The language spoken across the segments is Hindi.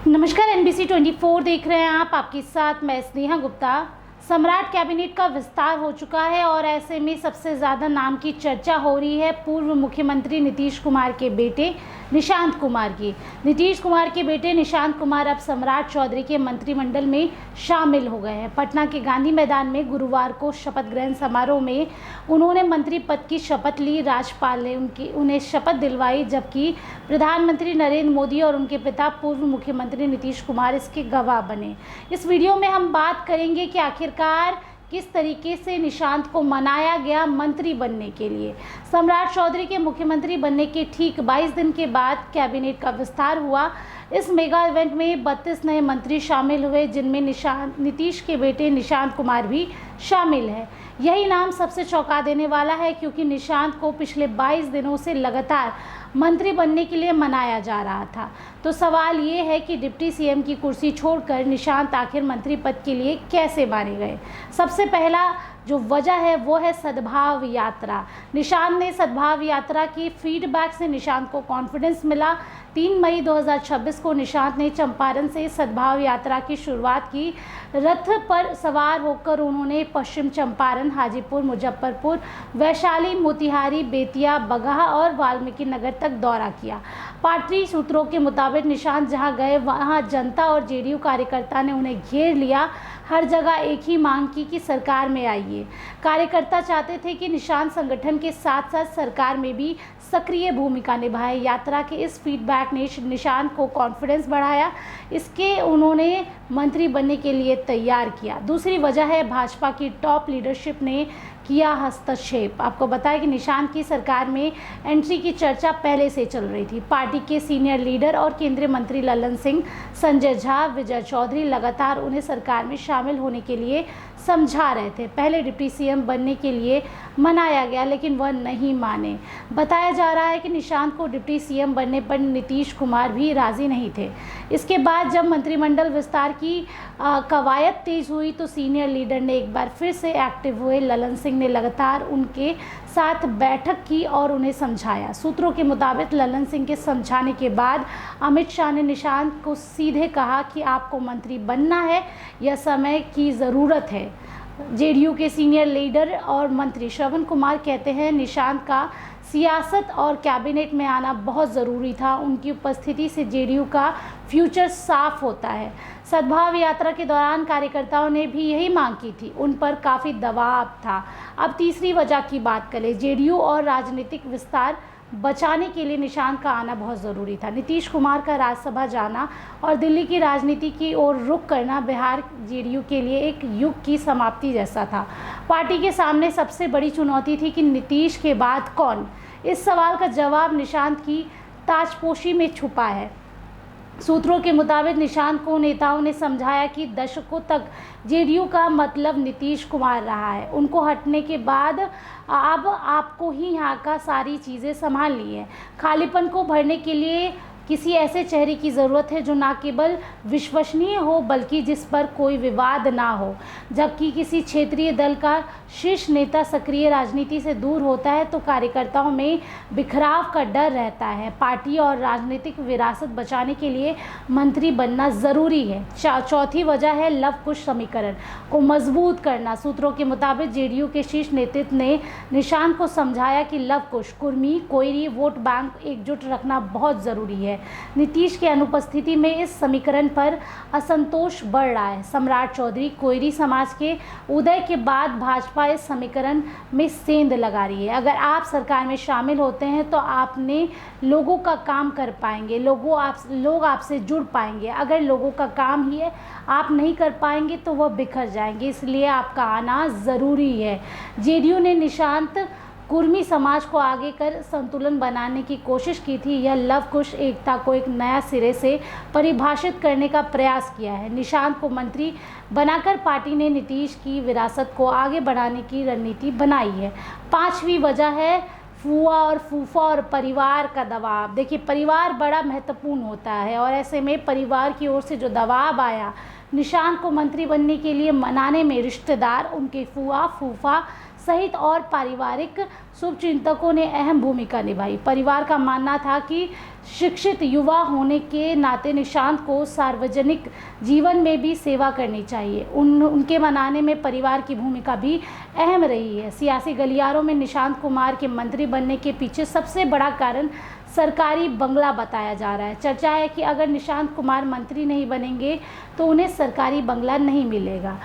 नमस्कार, NBC 24 देख रहे हैं आप। आपके साथ मैं स्नेहा गुप्ता। सम्राट कैबिनेट का विस्तार हो चुका है और ऐसे में सबसे ज़्यादा नाम की चर्चा हो रही है पूर्व मुख्यमंत्री नीतीश कुमार के बेटे निशांत कुमार की। नीतीश कुमार के बेटे निशांत कुमार अब सम्राट चौधरी के मंत्रिमंडल में शामिल हो गए हैं। पटना के गांधी मैदान में गुरुवार को शपथ ग्रहण समारोह में उन्होंने मंत्री पद की शपथ ली। राज्यपाल ने उन्हें शपथ दिलवाई, जबकि प्रधानमंत्री नरेंद्र मोदी और उनके पिता पूर्व मुख्यमंत्री नीतीश कुमार इसके गवाह बने। इस वीडियो में हम बात करेंगे कि आखिरकार किस तरीके से निशांत को मनाया गया मंत्री बनने के लिए। सम्राट चौधरी के मुख्यमंत्री बनने के ठीक 22 दिन के बाद कैबिनेट का विस्तार हुआ। इस मेगा इवेंट में 32 नए मंत्री शामिल हुए, जिनमें नीतीश के बेटे निशांत कुमार भी शामिल है। यही नाम सबसे चौंका देने वाला है, क्योंकि निशांत को पिछले 22 दिनों से लगातार मंत्री बनने के लिए मनाया जा रहा था। तो सवाल ये है कि डिप्टी सीएम की कुर्सी छोड़कर निशांत आखिर मंत्री पद के लिए कैसे माने गए। सबसे पहला जो वजह है वो है सद्भाव यात्रा। निशांत ने सद्भाव यात्रा की फीडबैक से निशांत को कॉन्फिडेंस मिला। 3 मई 2026 को निशांत ने चंपारण से सद्भाव यात्रा की शुरुआत की। रथ पर सवार होकर उन्होंने पश्चिम चंपारण, हाजीपुर, मुजफ्फरपुर, वैशाली, मोतिहारी, बेतिया, बगहा और वाल्मीकि नगर तक दौरा किया। पार्टी सूत्रों के मुताबिक निशांत जहां गए वहां जनता और जेडीयू कार्यकर्ता ने उन्हें घेर लिया। हर जगह एक ही मांग की कि सरकार में आइए। कार्यकर्ता चाहते थे कि निशांत संगठन के साथ साथ सरकार में भी सक्रिय भूमिका निभाए। यात्रा के इस फीडबैक ने निशांत को कॉन्फिडेंस बढ़ाया। इसके उन्होंने मंत्री बनने के लिए तैयार किया। दूसरी वजह है भाजपा की टॉप लीडरशिप ने किया हस्तक्षेप। आपको बताया कि निशांत की सरकार में एंट्री की चर्चा पहले से चल रही थी। पार्टी के सीनियर लीडर और केंद्रीय मंत्री ललन सिंह, संजय झा, विजय चौधरी लगातार उन्हें सरकार में शामिल होने के लिए समझा रहे थे। पहले डिप्टी सीएम बनने के लिए मनाया गया, लेकिन वह नहीं माने। बताया जा रहा है कि निशांत को डिप्टी सीएम बनने पर नीतीश कुमार भी राजी नहीं थे। इसके बाद जब मंत्रिमंडल विस्तार की कवायद तेज हुई तो सीनियर लीडर ने एक बार फिर से एक्टिव हुए। ललन सिंह ने लगातार उनके साथ बैठक की और उन्हें समझाया। सूत्रों के मुताबिक ललन सिंह के समझाने के बाद अमित शाह ने निशांत को सीधे कहा कि आपको मंत्री बनना है, यह समय की ज़रूरत है। जेडीयू के सीनियर लीडर और मंत्री श्रवण कुमार कहते हैं निशांत का सियासत और कैबिनेट में आना बहुत ज़रूरी था। उनकी उपस्थिति से जेडीयू का फ्यूचर साफ होता है। सद्भाव यात्रा के दौरान कार्यकर्ताओं ने भी यही मांग की थी। उन पर काफ़ी दबाव था। अब तीसरी वजह की बात करें, जेडीयू और राजनीतिक विस्तार बचाने के लिए निशांत का आना बहुत ज़रूरी था। नीतीश कुमार का राज्यसभा जाना और दिल्ली की राजनीति की ओर रुख करना बिहार जेडीयू के लिए एक युग की समाप्ति जैसा था। पार्टी के सामने सबसे बड़ी चुनौती थी कि नीतीश के बाद कौन। इस सवाल का जवाब निशांत की ताजपोशी में छुपा है। सूत्रों के मुताबिक निशांत को नेताओं ने समझाया कि दशकों तक जेडीयू का मतलब नीतीश कुमार रहा है। उनको हटने के बाद अब आपको ही यहाँ का सारी चीज़ें संभालनी है। खालीपन को भरने के लिए किसी ऐसे चेहरे की ज़रूरत है जो ना केवल विश्वसनीय हो बल्कि जिस पर कोई विवाद ना हो। जबकि किसी क्षेत्रीय दल का शीर्ष नेता सक्रिय राजनीति से दूर होता है तो कार्यकर्ताओं में बिखराव का डर रहता है। पार्टी और राजनीतिक विरासत बचाने के लिए मंत्री बनना ज़रूरी है। चौथी वजह है लव कुश समीकरण को मजबूत करना। सूत्रों के मुताबिक जेडीयू के शीर्ष नेतृत्व ने निशांत को समझाया कि लव कुश, कुर्मी, कोयरी वोट बैंक एकजुट रखना बहुत ज़रूरी है। नीतीश की अनुपस्थिति में इस समीकरण पर असंतोष बढ़ रहा है। सम्राट चौधरी कोयरी समाज के उदय के बाद भाजपा इस समीकरण में सेंध लगा रही है। अगर आप सरकार में शामिल होते हैं तो आपने लोगों का काम कर पाएंगे, लोग आपसे जुड़ पाएंगे। अगर लोगों का काम ही आप नहीं कर पाएंगे तो वह बिखर जाएंगे, इसलिए आपका आना ज़रूरी है। जेडीयू ने निशांत कुर्मी समाज को आगे कर संतुलन बनाने की कोशिश की थी। यह लव कुश एकता को एक नया सिरे से परिभाषित करने का प्रयास किया है। निशांत को मंत्री बनाकर पार्टी ने नीतीश की विरासत को आगे बढ़ाने की रणनीति बनाई है। पांचवी वजह है फूआ और फूफा और परिवार का दबाव। देखिए, परिवार बड़ा महत्वपूर्ण होता है और ऐसे में परिवार की ओर से जो दबाव आया निशांत को मंत्री बनने के लिए मनाने में रिश्तेदार, उनके फूआ फूफा सहित और पारिवारिक शुभचिंतकों ने अहम भूमिका निभाई। परिवार का मानना था कि शिक्षित युवा होने के नाते निशांत को सार्वजनिक जीवन में भी सेवा करनी चाहिए। उनके मनाने में परिवार की भूमिका भी अहम रही है। सियासी गलियारों में निशांत कुमार के मंत्री बनने के पीछे सबसे बड़ा कारण सरकारी बंगला बताया जा रहा है। चर्चा है कि अगर निशांत कुमार मंत्री नहीं बनेंगे तो उन्हें सरकारी बंगला नहीं मिलेगा।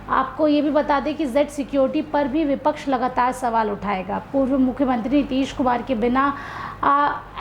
आपको ये भी बता दें कि जेड सिक्योरिटी पर भी विपक्ष लगातार सवाल उठाएगा। पूर्व मुख्यमंत्री नीतीश कुमार के बिना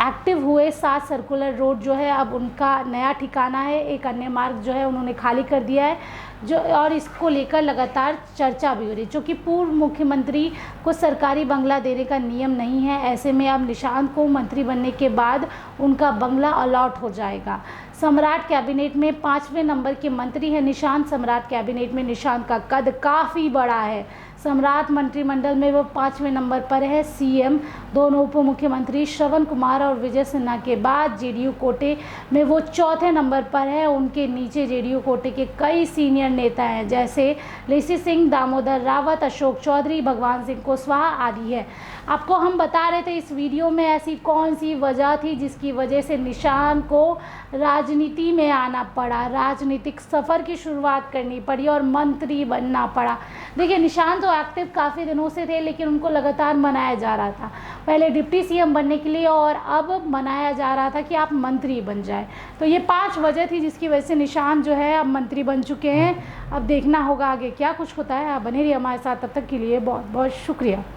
एक्टिव हुए 7 सर्कुलर रोड जो है अब उनका नया ठिकाना है। एक अन्य मार्ग जो है उन्होंने खाली कर दिया है और इसको लेकर लगातार चर्चा भी हो रही है। क्योंकि पूर्व मुख्यमंत्री को सरकारी बंगला देने का नियम नहीं है, ऐसे में अब निशांत को मंत्री बनने के बाद उनका बंगला अलॉट हो जाएगा। सम्राट कैबिनेट में 5वें नंबर के मंत्री हैं निशांत। सम्राट कैबिनेट में निशांत का कद काफ़ी बड़ा है। सम्राट मंत्रिमंडल में वो 5वें नंबर पर है। सीएम, दोनों उप मुख्यमंत्री श्रवण कुमार और विजय सिन्हा के बाद जेडीयू कोटे में वो 4थे नंबर पर है। उनके नीचे जेडीयू कोटे के कई सीनियर नेता हैं, जैसे लेसी सिंह, दामोदर रावत, अशोक चौधरी, भगवान सिंह कुशवाहा आदि है। आपको हम बता रहे थे इस वीडियो में ऐसी कौन सी वजह थी जिसकी वजह से निशांत को राजनीति में आना पड़ा, राजनीतिक सफ़र की शुरुआत करनी पड़ी और मंत्री बनना पड़ा। देखिए, निशांत तो एक्टिव काफ़ी दिनों से थे, लेकिन उनको लगातार मनाया जा रहा था, पहले डिप्टी सीएम बनने के लिए और अब मनाया जा रहा था कि आप मंत्री बन जाए। तो ये 5 वजह थी जिसकी वजह से निशांत जो है अब मंत्री बन चुके हैं। अब देखना होगा आगे क्या कुछ होता है। आप बने रहिए हमारे साथ, तब तक के लिए बहुत बहुत शुक्रिया।